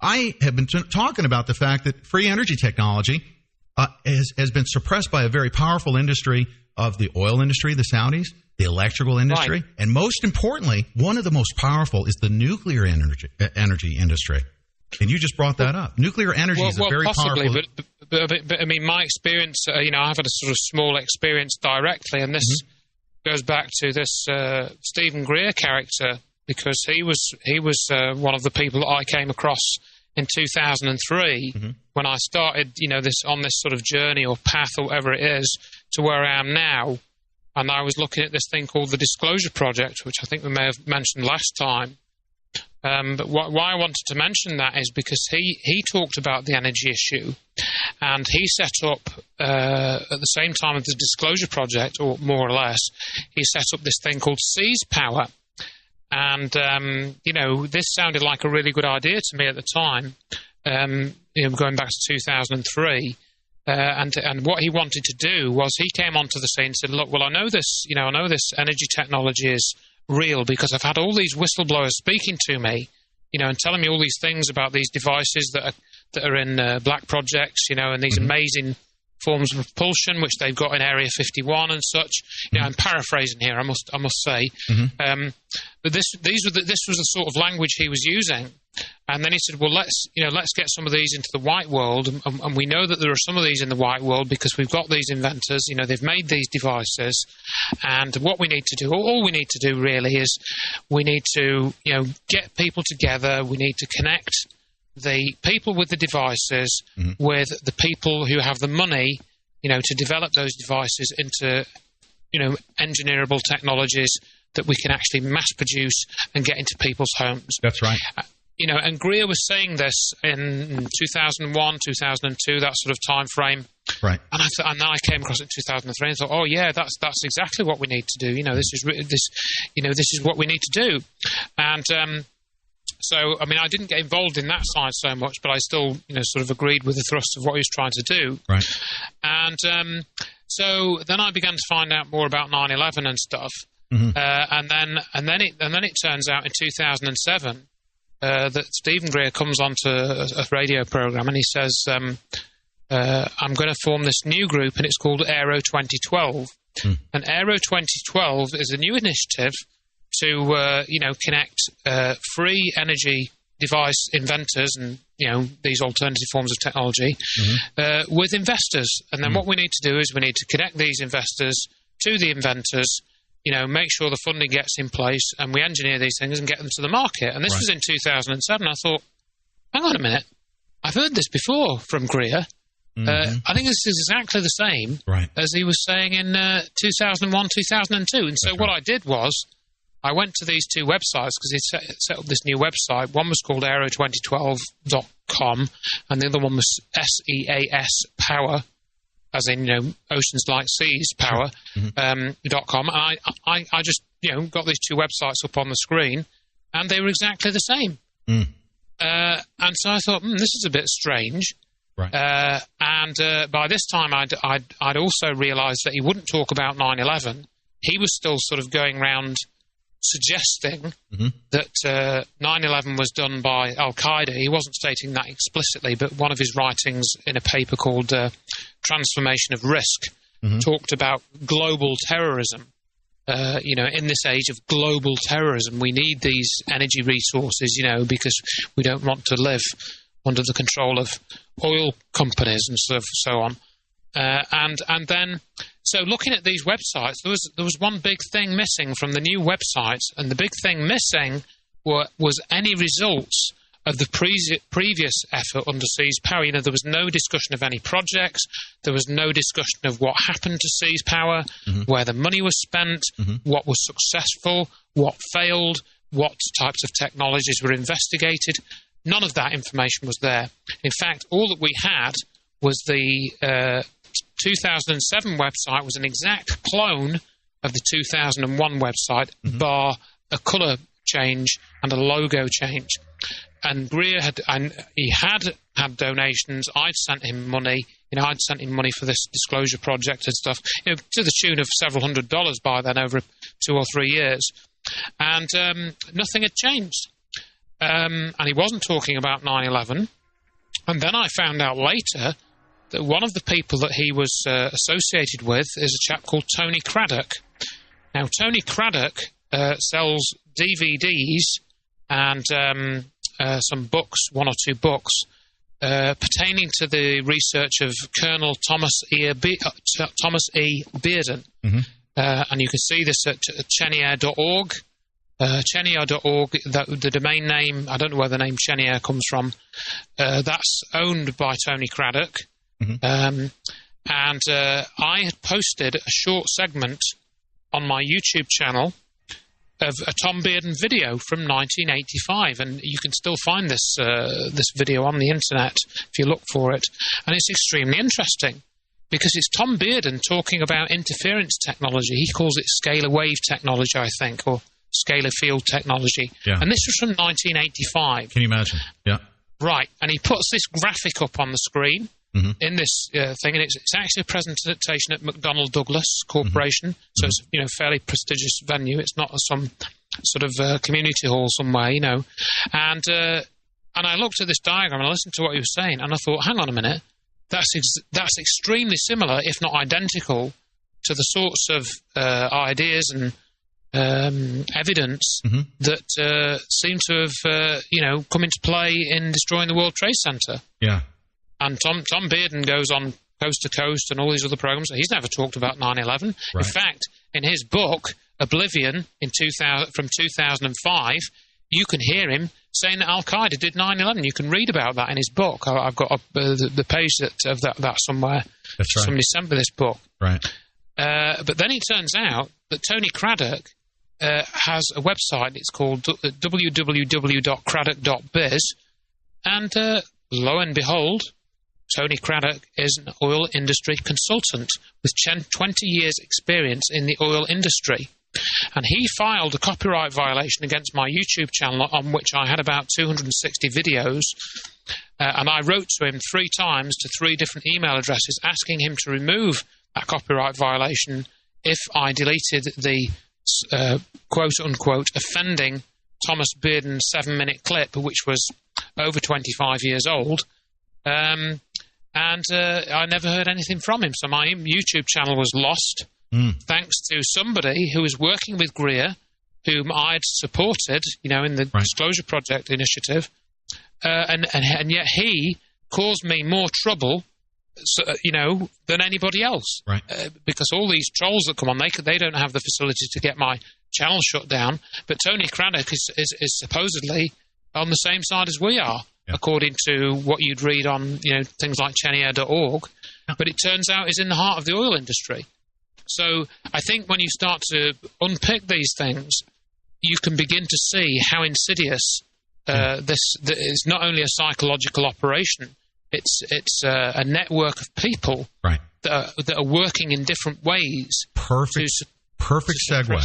I have been talking about the fact that free energy technology has been suppressed by a very powerful industry of the oil industry, the Saudis, the electrical industry, right. And most importantly, one of the most powerful is the nuclear energy industry. And you just brought that up. Nuclear energy is a very possibly, powerful... But I mean, my experience, I've had a sort of small experience directly, and this goes back to this Stephen Greer character, because he was one of the people that I came across in 2003 when I started, this sort of journey or path or whatever it is to where I am now. And I was looking at this thing called the Disclosure Project, which I think we may have mentioned last time. But why I wanted to mention that is because he talked about the energy issue, and he set up, at the same time as the Disclosure Project, or more or less, he set up this thing called Seize Power. And, this sounded like a really good idea to me at the time, going back to 2003. And what he wanted to do was he came onto the scene and said, look, well, I know this energy technology is real because I've had all these whistleblowers speaking to me, and telling me all these things about these devices that are in black projects, and these amazing forms of propulsion which they've got in Area 51 and such. I'm paraphrasing here, I must say. But this was the sort of language he was using. And then he said, well, let's get some of these into the white world, and we know that there are some of these in the white world because we've got these inventors, they've made these devices, and what we need to do, all we need to do really is we need to, get people together, we need to connect the people with the devices with the people who have the money, to develop those devices into, engineerable technologies that we can actually mass produce and get into people's homes. That's right. And Greer was saying this in 2001, 2002, that sort of time frame. Right. And then I came across it in 2003 and thought, oh yeah, that's exactly what we need to do. This is what we need to do. And so, I mean, I didn't get involved in that side so much, but I still, sort of agreed with the thrust of what he was trying to do. Right. And so then I began to find out more about 9/11 and stuff. And then it turns out in 2007. That Stephen Greer comes onto a radio program and he says, I'm going to form this new group and it's called Aero 2012. And Aero 2012 is a new initiative to, connect free energy device inventors and, these alternative forms of technology with investors. And then what we need to do is we need to connect these investors to the inventors, make sure the funding gets in place and we engineer these things and get them to the market. And this was in 2007. I thought, hang on a minute. I've heard this before from Greer. I think this is exactly the same as he was saying in 2001, 2002. And so what I did was I went to these two websites because he set up this new website. One was called aero2012.com and the other one was SEAS Power, as in, oceans like seas, power, .com. And I just, got these two websites up on the screen, and they were exactly the same. And so I thought, this is a bit strange. Right. And by this time, I'd also realised that he wouldn't talk about 9/11. He was still sort of going around suggesting that 9/11 was done by Al-Qaeda. He wasn't stating that explicitly, but one of his writings in a paper called Transformation of Risk talked about global terrorism. In this age of global terrorism, we need these energy resources, because we don't want to live under the control of oil companies and so on. And then, so looking at these websites, there was one big thing missing from the new websites, and the big thing missing was any results of the previous effort under Seize Power. There was no discussion of any projects. There was no discussion of what happened to Seize Power, where the money was spent, what was successful, what failed, what types of technologies were investigated. None of that information was there. In fact, all that we had was the 2007 website was an exact clone of the 2001 website, bar a colour change and a logo change. And Greer had donations. I'd sent him money. I'd sent him money for this disclosure project and stuff, to the tune of several $100s by then over 2 or 3 years. And nothing had changed. And he wasn't talking about 9/11. And then I found out later that one of the people that he was associated with is a chap called Tony Craddock. Now, Tony Craddock sells DVDs and some books, 1 or 2 books, pertaining to the research of Colonel Thomas E. Bearden. Mm-hmm. And you can see this at chenier.org. Chenier.org, the domain name, I don't know where the name Chenier comes from, that's owned by Tony Craddock. Mm-hmm. And I had posted a short segment on my YouTube channel of a Tom Bearden video from 1985, and you can still find this video on the internet if you look for it, and it's extremely interesting because it's Tom Bearden talking about interference technology. He calls it scalar wave technology, I think, or scalar field technology. Yeah. And this was from 1985. Can you imagine? Yeah. Right, and he puts this graphic up on the screen. Mm-hmm. In this thing, and it's actually a presentation at McDonnell Douglas Corporation, mm-hmm. So it's a fairly prestigious venue. It's not some sort of community hall somewhere, And I looked at this diagram and I listened to what he was saying, and I thought, hang on a minute, that's extremely similar, if not identical, to the sorts of ideas and evidence mm-hmm. that seem to have come into play in destroying the World Trade Center. Yeah. And Tom Bearden goes on Coast to Coast and all these other programs. He's never talked about 9/11. Right. In fact, in his book, Oblivion, from 2005, you can hear him saying that Al-Qaeda did 9/11. You can read about that in his book. I've got the page of that somewhere. That's right. Somebody sent me this book. Right. But then it turns out that Tony Craddock has a website. It's called www.craddock.biz. And lo and behold, Tony Craddock is an oil industry consultant with 20 years' experience in the oil industry. And he filed a copyright violation against my YouTube channel, on which I had about 260 videos. And I wrote to him 3 times to 3 different email addresses asking him to remove that copyright violation if I deleted the quote-unquote offending Thomas Bearden 7-minute clip, which was over 25 years old. And I never heard anything from him. So my YouTube channel was lost, thanks to somebody who was working with Greer, whom I'd supported, in the Disclosure Project initiative. And yet he caused me more trouble, than anybody else. Right. Because all these trolls that come on, they don't have the facility to get my channel shut down. But Tony Craddock is supposedly on the same side as we are. Yeah. According to what you'd read on, things like chenier.org. Yeah. But it turns out he's in the heart of the oil industry. So I think when you start to unpick these things, you can begin to see how insidious this is. Not only a psychological operation, it's a network of people that are working in different ways. Perfect segue.